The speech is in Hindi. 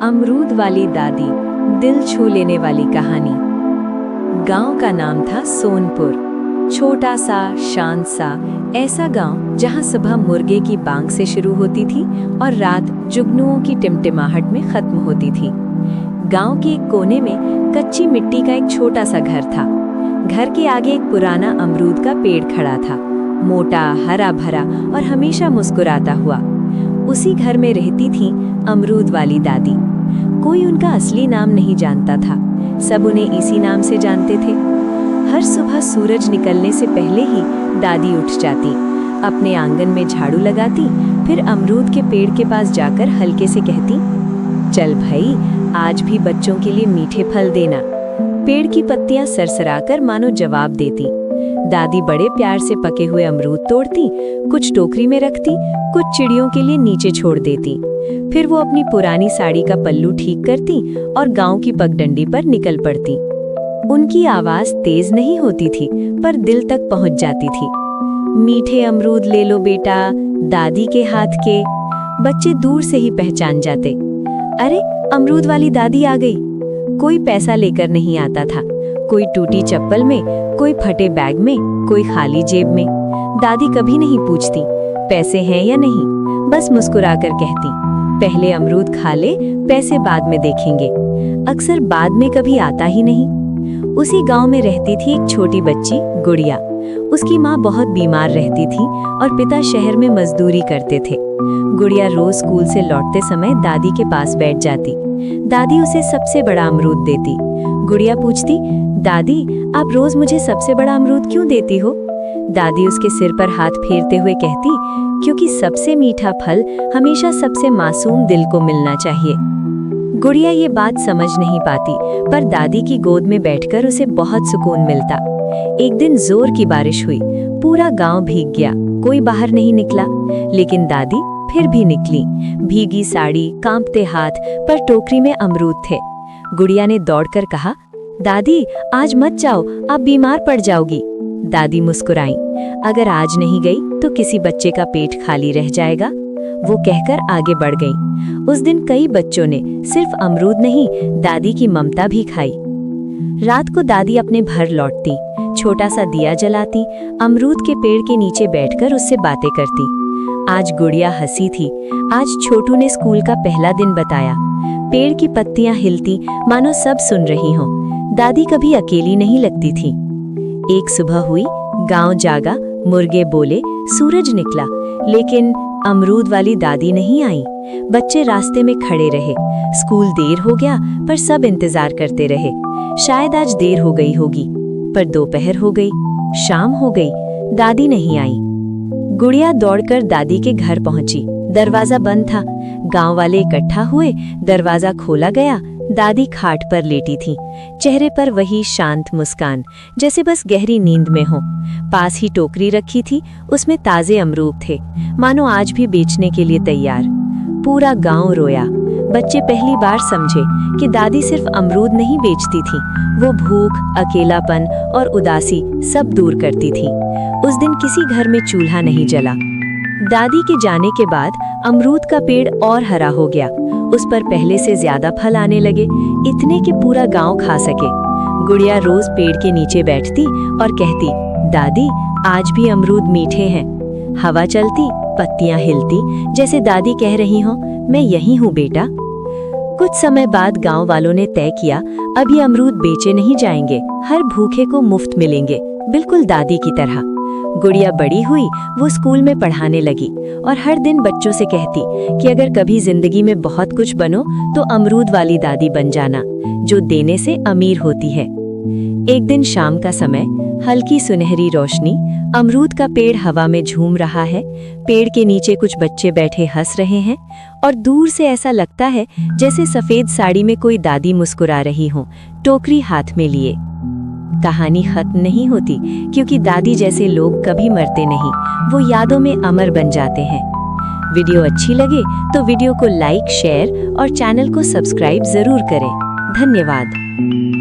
अमरूद वाली दादी, दिल छू लेने वाली कहानी। गांव का नाम था सोनपुर। छोटा सा, शांत सा ऐसा गांव जहां सुबह मुर्गे की बांग से शुरू होती थी और रात जुगनुओं की टिमटिमाहट में खत्म होती थी। गांव के एक कोने में कच्ची मिट्टी का एक छोटा सा घर था। घर के आगे एक पुराना अमरूद का पेड़ खड़ा था, मोटा, हरा भरा और हमेशा मुस्कुराता हुआ। उसी घर में रहती थी अमरूद वाली दादी। कोई उनका असली नाम नहीं जानता था, सब उन्हें इसी नाम से जानते थे। हर सुबह सूरज निकलने से पहले ही दादी उठ जाती, अपने आंगन में झाड़ू लगाती, फिर अमरूद के पेड़ के पास जाकर हल्के से कहती, चल भाई, आज भी बच्चों के लिए मीठे फल देना। पेड़ की पत्तियां सरसराकर मानो जवाब देती। दादी बड़े प्यार से पके हुए अमरूद तोड़ती, कुछ टोकरी में रखती, कुछ चिड़ियों के लिए नीचे छोड़ देती। फिर वो अपनी पुरानी साड़ी का पल्लू ठीक करती और गांव की पगडंडी पर निकल पड़ती। उनकी आवाज तेज नहीं होती थी, पर दिल तक पहुंच जाती थी। मीठे अमरूद ले लो बेटा, दादी के हाथ के। बच्चे दूर से ही पहचान जाते, अरे अमरूद वाली दादी आ गई। कोई पैसा लेकर नहीं आता था, कोई टूटी चप्पल में, कोई फटे बैग में, कोई खाली जेब में। दादी कभी नहीं पूछती पैसे हैं या नहीं, बस मुस्कुराकर कहती, पहले अमरूद खा ले, पैसे बाद में देखेंगे। अक्सर बाद में कभी आता ही नहीं। उसी गांव में रहती थी एक छोटी बच्ची, गुड़िया। उसकी माँ बहुत बीमार रहती थी और पिता शहर में मजदूरी करते थे। गुड़िया रोज स्कूल से लौटते समय दादी के पास बैठ जाती। दादी उसे सबसे बड़ा अमरूद देती। गुड़िया पूछती, दादी आप रोज मुझे सबसे बड़ा अमरूद क्यों देती हो? दादी उसके सिर पर हाथ फेरते हुए कहती, क्योंकि सबसे मीठा फल हमेशा सबसे मासूम दिल को मिलना चाहिए। गुड़िया ये बात समझ नहीं पाती, पर दादी की गोद में बैठकर उसे बहुत सुकून मिलता। एक दिन जोर की बारिश हुई, पूरा गांव भीग गया, कोई बाहर नहीं निकला, लेकिन दादी फिर भी निकली। भीगी साड़ी, कांपते हाथ, पर टोकरी में अमरूद थे। गुड़िया ने दौड़कर कहा, दादी आज मत जाओ, आप बीमार पड़ जाओगी। दादी मुस्कुराई, अगर आज नहीं गई तो किसी बच्चे का पेट खाली रह जाएगा। वो कहकर आगे बढ़ गई। उस दिन कई बच्चों ने सिर्फ अमरूद नहीं, दादी की ममता भी खाई। रात को दादी अपने घर लौटती, छोटा सा दिया जलाती, अमरूद के पेड़ के नीचे बैठकर उससे बातें करती। आज गुड़िया हंसी थी, आज छोटू ने स्कूल का पहला दिन बताया। पेड़ की पत्तियां हिलती, मानो सब सुन रही हों। दादी कभी अकेली नहीं लगती थी। एक सुबह हुई, गांव जागा, मुर्गे बोले, सूरज निकला, लेकिन अमरूद वाली दादी नहीं आई। बच्चे रास्ते में खड़े रहे। स्कूल देर हो गया, पर सब इंतजार करते रहे। शायद आज देर हो गई होगी, पर दोपहर हो गई, शाम हो गई, दादी नहीं आई। गुड़िया दौड़कर दादी के घर पहुंची। दरवाजा बंद था। गांव वाले इकट्ठा हुए, दरवाजा खोला गया। दादी खाट पर लेटी थी, चेहरे पर वही शांत मुस्कान, जैसे बस गहरी नींद में हो। पास ही टोकरी रखी थी, उसमें ताजे अमरूद थे, मानो आज भी बेचने के लिए तैयार। पूरा गांव रोया। बच्चे पहली बार समझे कि दादी सिर्फ अमरूद नहीं बेचती थी, वो भूख, अकेलापन और उदासी सब दूर करती थी। उस दिन किसी घर में चूल्हा नहीं जला। दादी के जाने के बाद अमरूद का पेड़ और हरा हो गया। उस पर पहले से ज्यादा फल आने लगे, इतने कि पूरा गांव खा सके। गुड़िया रोज पेड़ के नीचे बैठती और कहती, दादी आज भी अमरूद मीठे हैं। हवा चलती, पत्तियां हिलती, जैसे दादी कह रही हो, मैं यही हूँ बेटा। कुछ समय बाद गांव वालों ने तय किया, अभी अमरूद बेचे नहीं जाएंगे, हर भूखे को मुफ्त मिलेंगे, बिल्कुल दादी की तरह। गुड़िया बड़ी हुई, वो स्कूल में पढ़ाने लगी और हर दिन बच्चों से कहती कि अगर कभी जिंदगी में बहुत कुछ बनो तो अमरूद वाली दादी बन जाना, जो देने से अमीर होती है। एक दिन शाम का समय, हल्की सुनहरी रोशनी, अमरूद का पेड़ हवा में झूम रहा है, पेड़ के नीचे कुछ बच्चे बैठे हंस रहे हैं और दूर से ऐसा लगता है जैसे सफेद साड़ी में कोई दादी मुस्कुरा रही हो, टोकरी हाथ में लिए। कहानी खत्म नहीं होती, क्योंकि दादी जैसे लोग कभी मरते नहीं, वो यादों में अमर बन जाते हैं। वीडियो अच्छी लगे तो वीडियो को लाइक, शेयर और चैनल को सब्सक्राइब जरूर करें। धन्यवाद।